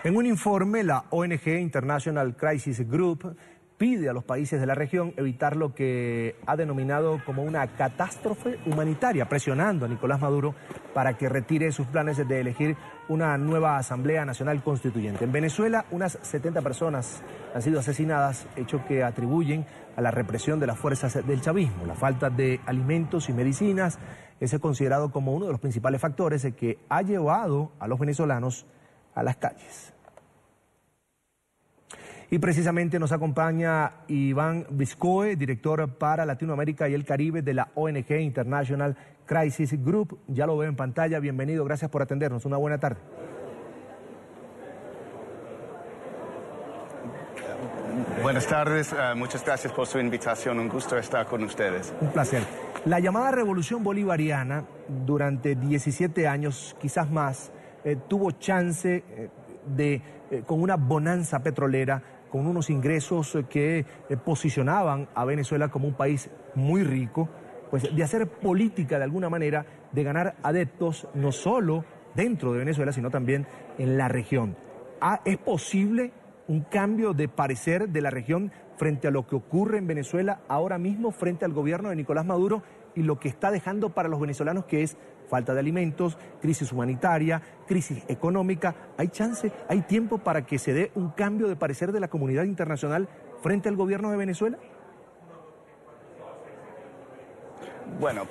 En un informe, la ONG International Crisis Group pide a los países de la región evitar lo que ha denominado como una catástrofe humanitaria, presionando a Nicolás Maduro para que retire sus planes de elegir una nueva Asamblea Nacional Constituyente. En Venezuela, unas 70 personas han sido asesinadas, hecho que atribuyen a la represión de las fuerzas del chavismo. La falta de alimentos y medicinas es considerado como uno de los principales factores que ha llevado a los venezolanos a las calles. Y precisamente nos acompaña Iván Viscoe, director para Latinoamérica y el Caribe de la ONG International Crisis Group. Ya lo veo en pantalla, bienvenido, gracias por atendernos, una buena tarde. Buenas tardes, muchas gracias por su invitación, un gusto estar con ustedes. Un placer. La llamada revolución bolivariana durante 17 años, quizás más, tuvo chance con una bonanza petrolera, con unos ingresos que posicionaban a Venezuela como un país muy rico, pues de hacer política de alguna manera, de ganar adeptos no solo dentro de Venezuela, sino también en la región. ¿Es posible un cambio de parecer de la región frente a lo que ocurre en Venezuela ahora mismo, frente al gobierno de Nicolás Maduro y lo que está dejando para los venezolanos, que es falta de alimentos, crisis humanitaria, crisis económica? ¿Hay chance, hay tiempo para que se dé un cambio de parecer de la comunidad internacional frente al gobierno de Venezuela? Bueno,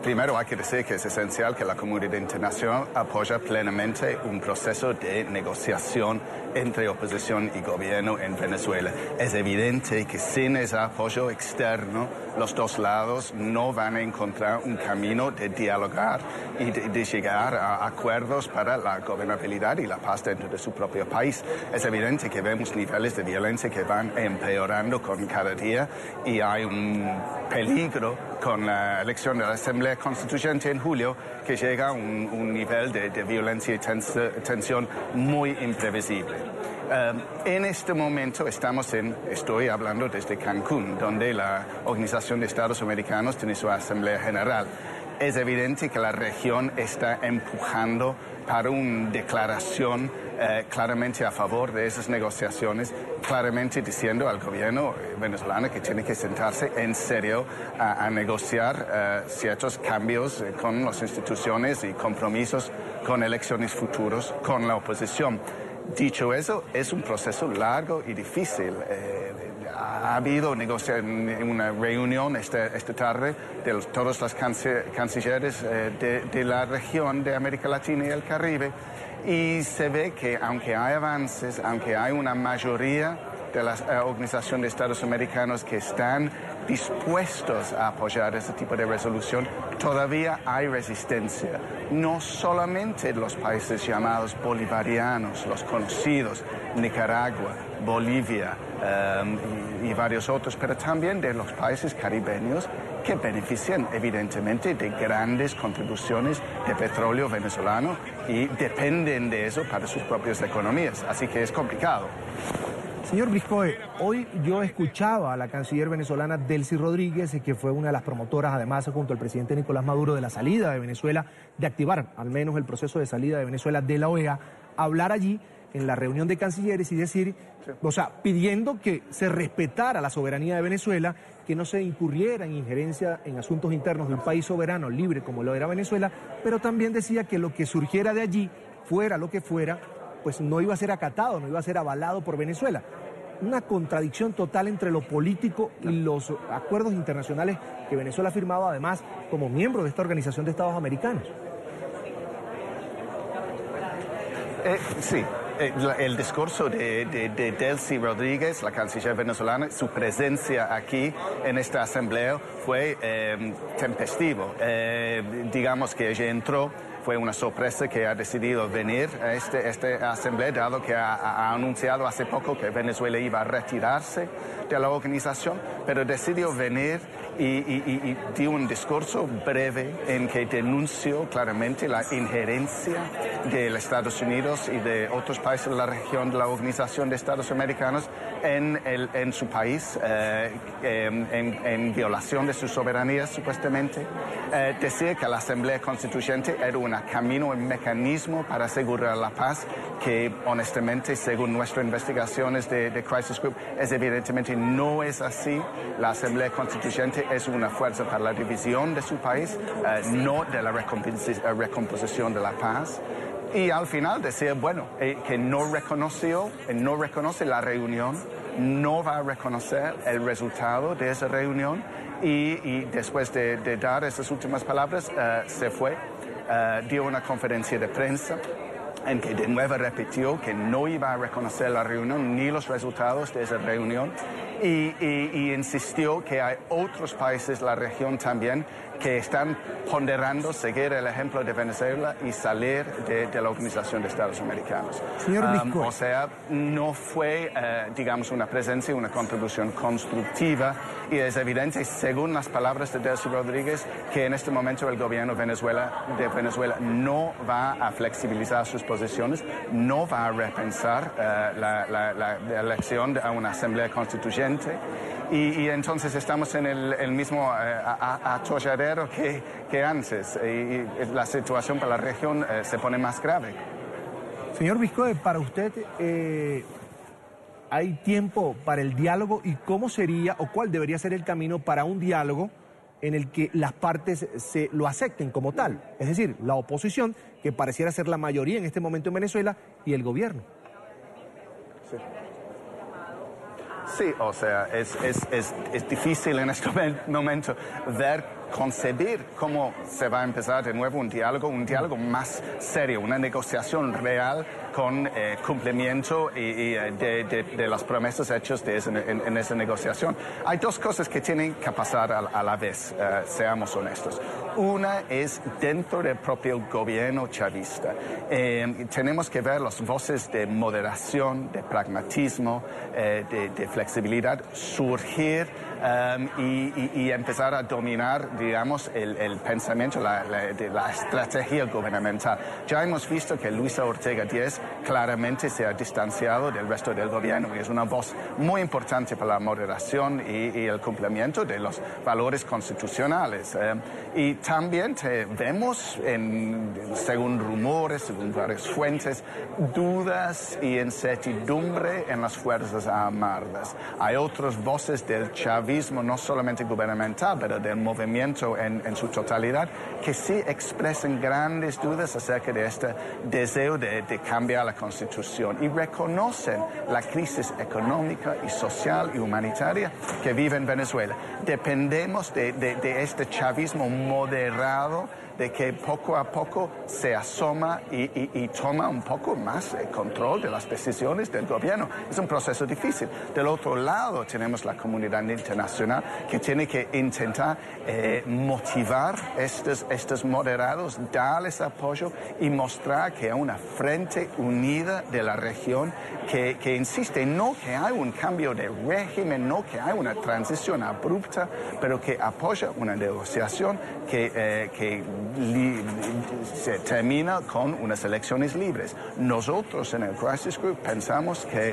primero hay que decir que es esencial que la comunidad internacional apoya plenamente un proceso de negociación entre oposición y gobierno en Venezuela. Es evidente que sin ese apoyo externo, los dos lados no van a encontrar un camino de dialogar y de llegar a acuerdos para la gobernabilidad y la paz dentro de su propio país. Es evidente que vemos niveles de violencia que van empeorando con cada día y hay un peligro con la elección de la Asamblea Constituyente en julio, que llega a un nivel de violencia y tensión muy imprevisible. En este momento estoy hablando desde Cancún, donde la Organización de Estados Americanos tiene su Asamblea General. Es evidente que la región está empujando para una declaración claramente a favor de esas negociaciones, claramente diciendo al gobierno venezolano que tiene que sentarse en serio a negociar ciertos cambios con las instituciones y compromisos con elecciones futuras con la oposición. Dicho eso, es un proceso largo y difícil. Ha habido una reunión esta tarde de todos los cancilleres de la región de América Latina y el Caribe, y se ve que aunque hay avances, aunque hay una mayoría de la Organización de Estados Americanos que están dispuestos a apoyar ese tipo de resolución, todavía hay resistencia. No solamente los países llamados bolivarianos, los conocidos, Nicaragua, Bolivia y varios otros, pero también de los países caribeños que benefician evidentemente de grandes contribuciones de petróleo venezolano y dependen de eso para sus propias economías. Así que es complicado. Señor Viscoe, hoy yo escuchaba a la canciller venezolana Delcy Rodríguez, que fue una de las promotoras, además, junto al presidente Nicolás Maduro, de la salida de Venezuela, de activar al menos el proceso de salida de Venezuela de la OEA, hablar allí en la reunión de cancilleres y decir, o sea, pidiendo que se respetara la soberanía de Venezuela, que no se incurriera en injerencia en asuntos internos de un país soberano, libre como lo era Venezuela, pero también decía que lo que surgiera de allí, fuera lo que fuera, pues no iba a ser acatado, no iba a ser avalado por Venezuela. Una contradicción total entre lo político y los acuerdos internacionales que Venezuela ha firmado, además, como miembro de esta Organización de Estados Americanos. Sí. El discurso de Delcy Rodríguez, la canciller venezolana, su presencia aquí en esta asamblea fue tempestivo. Digamos que ella entró, fue una sorpresa que ha decidido venir a esta asamblea, dado que ha anunciado hace poco que Venezuela iba a retirarse de la organización, pero decidió venir y dio un discurso breve en que denunció claramente la injerencia de los Estados Unidos y de otros países de la región de la Organización de Estados Americanos en su país, en violación de su soberanía, supuestamente. Decía que la Asamblea Constituyente era un camino, un mecanismo para asegurar la paz, que honestamente, según nuestras investigaciones de Crisis Group, evidentemente no es así. La Asamblea Constituyente es una fuerza para la división de su país, no de la recomposición de la paz. Y al final decía, bueno, que no reconoce la reunión, no va a reconocer el resultado de esa reunión, y después de dar esas últimas palabras se fue, dio una conferencia de prensa en que de nuevo repitió que no iba a reconocer la reunión ni los resultados de esa reunión, y insistió que hay otros países, la región también, que están ponderando seguir el ejemplo de Venezuela y salir de la Organización de Estados Americanos. Señor Viscoe. O sea, no fue, digamos, una presencia, una contribución constructiva, y es evidente, según las palabras de Delcy Rodríguez, que en este momento el gobierno de Venezuela no va a flexibilizar sus posiciones, no va a repensar la elección a una asamblea constituyente. Y entonces estamos en el mismo atolladero que antes, y la situación para la región se pone más grave. Señor Viscoe, para usted, ¿hay tiempo para el diálogo, y cómo sería o cuál debería ser el camino para un diálogo en el que las partes se lo acepten como tal? Es decir, la oposición, que pareciera ser la mayoría en este momento en Venezuela, y el gobierno. Sí, o sea, es difícil en este momento concebir cómo se va a empezar de nuevo un diálogo más serio, una negociación real con cumplimiento de las promesas hechas en esa negociación. Hay dos cosas que tienen que pasar a la vez, seamos honestos. Una es dentro del propio gobierno chavista. Tenemos que ver las voces de moderación, de pragmatismo, de flexibilidad surgir y empezar a dominar, digamos, el pensamiento, la estrategia gubernamental. Ya hemos visto que Luisa Ortega Díez claramente se ha distanciado del resto del gobierno, y es una voz muy importante para la moderación y el cumplimiento de los valores constitucionales. Y también vemos, según rumores, según varias fuentes, dudas y incertidumbre en las Fuerzas Armadas. Hay otras voces del chavismo, no solamente gubernamental, pero del movimiento en su totalidad, que sí expresan grandes dudas acerca de este deseo de cambiar la Constitución, y reconocen la crisis económica y social y humanitaria que vive en Venezuela. Dependemos de este chavismo moderado, de que poco a poco se asoma y toma un poco más el control de las decisiones del gobierno. Es un proceso difícil. Del otro lado tenemos la comunidad internacional, que tiene que intentar motivar estos moderados, darles apoyo y mostrar que hay una frente unida de la región que insiste, no que hay un cambio de régimen, no que hay una transición abrupta, pero que apoya una negociación que se termina con unas elecciones libres. Nosotros en el Crisis Group pensamos que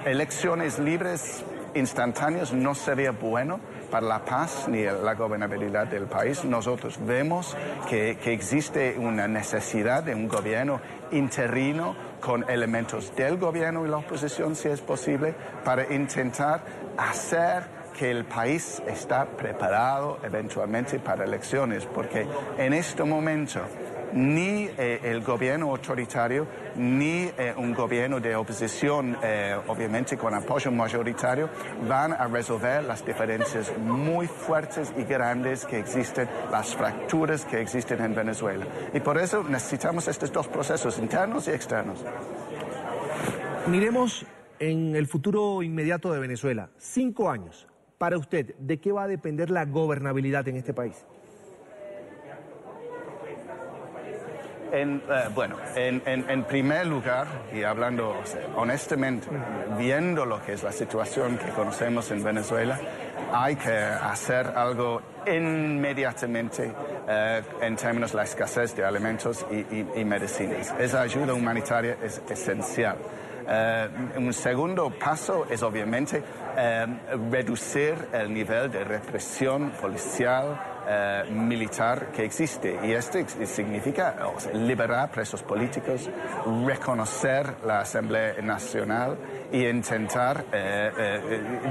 elecciones libres instantáneas no sería bueno para la paz ni la gobernabilidad del país. Nosotros vemos que existe una necesidad de un gobierno interino con elementos del gobierno y la oposición, si es posible, para intentar hacer que el país está preparado eventualmente para elecciones, porque en este momento ni el gobierno autoritario ni un gobierno de oposición, obviamente con apoyo mayoritario, van a resolver las diferencias muy fuertes y grandes que existen, las fracturas que existen en Venezuela. Y por eso necesitamos estos dos procesos, internos y externos. Miremos en el futuro inmediato de Venezuela, 5 años. Para usted, ¿de qué va a depender la gobernabilidad en este país? En primer lugar, y hablando honestamente, viendo lo que es la situación que conocemos en Venezuela, hay que hacer algo inmediatamente en términos de la escasez de alimentos y medicinas. Esa ayuda humanitaria es esencial. Un segundo paso es obviamente reducir el nivel de represión policial, militar que existe. Y esto significa liberar presos políticos, reconocer la Asamblea Nacional y intentar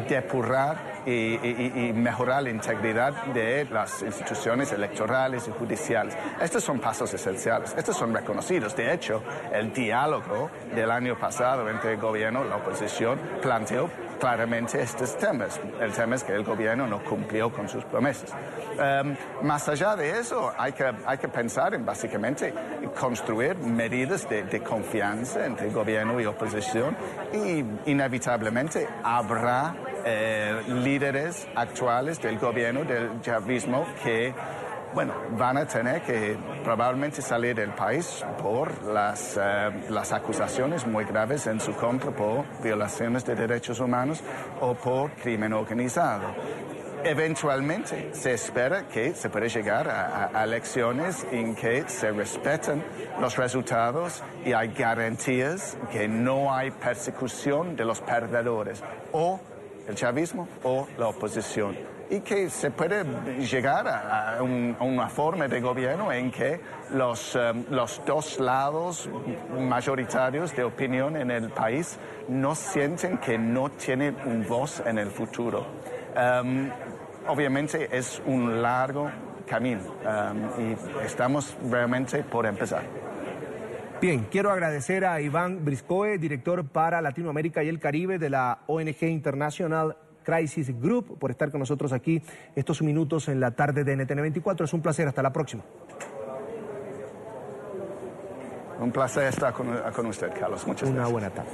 depurar y mejorar la integridad de las instituciones electorales y judiciales. Estos son pasos esenciales, estos son reconocidos. De hecho, el diálogo del año pasado entre el gobierno y la oposición planteó claramente estos temas. El tema es que el gobierno no cumplió con sus promesas. Más allá de eso, hay que pensar en básicamente construir medidas de confianza entre gobierno y oposición y inevitablemente habrá líderes actuales del gobierno del chavismo que van a tener que probablemente salir del país por las acusaciones muy graves en su contra por violaciones de derechos humanos o por crimen organizado. Eventualmente se espera que se pueda llegar a elecciones en que se respeten los resultados y hay garantías que no hay persecución de los perdedores, o el chavismo o la oposición, y que se puede llegar a una forma de gobierno en que los dos lados mayoritarios de opinión en el país no sienten que no tienen un voz en el futuro. Obviamente es un largo camino y estamos realmente por empezar. Bien, quiero agradecer a Iván Briscoe, director para Latinoamérica y el Caribe de la ONG International Crisis Group, por estar con nosotros aquí estos minutos en la tarde de NTN 24. Es un placer, hasta la próxima. Un placer estar con usted, Carlos. Muchas gracias. Una buena tarde.